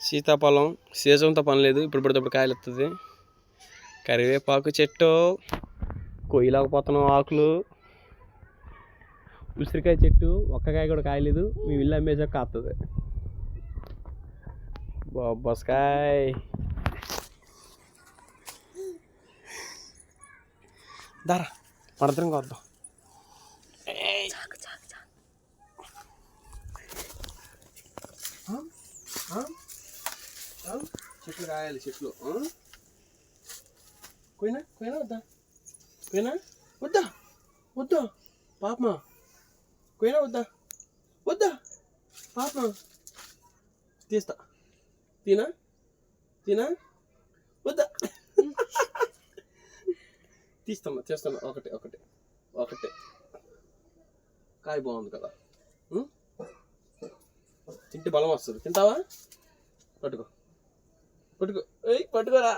సీతాఫలం సీజన్తో పని లేదు, ఇప్పుడు పడితే కాయలు వస్తుంది. కరివేపాకు చెట్టు కొయ్యలేకపోతున్నాం, ఆకులు. ఉసిరికాయ చెట్టు ఒక్కకాయ కూడా కాయలేదు, మేము ఇల్లు అమ్మేసాక కాస్తుంది. బొబ్బస్కాయ, దారా మనందరం కొద్దాం. చెట్లు కాయాలి, చెట్లు. పోయినా పోయినా వద్దా, పోయినా వద్దా వద్దా పాపమా, పోయినా వద్దా వద్దా పాపమా. తీస్తా, తినా తినా వద్దా. తీస్తాను ఒకటే ఒకటే ఒకటే. కాయ బాగుంది కదా, తింటే బలం వస్తుంది. తింటావా? పట్టుకో పట్టుకో, ఏయ్ పట్టుకోరా,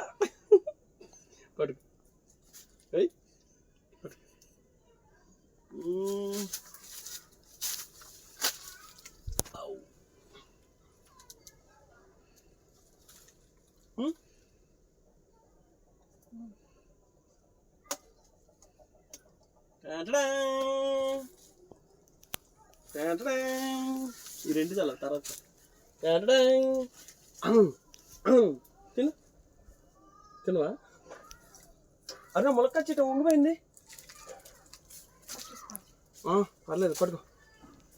పట్టుకో, ఏయ్ పట్టుకో. ఈ రెండు చాలా తర్వాత తిను, తినవా? అరే మొలక చెట్టు ఉండిపోయింది. పర్లేదు పట్టుకో.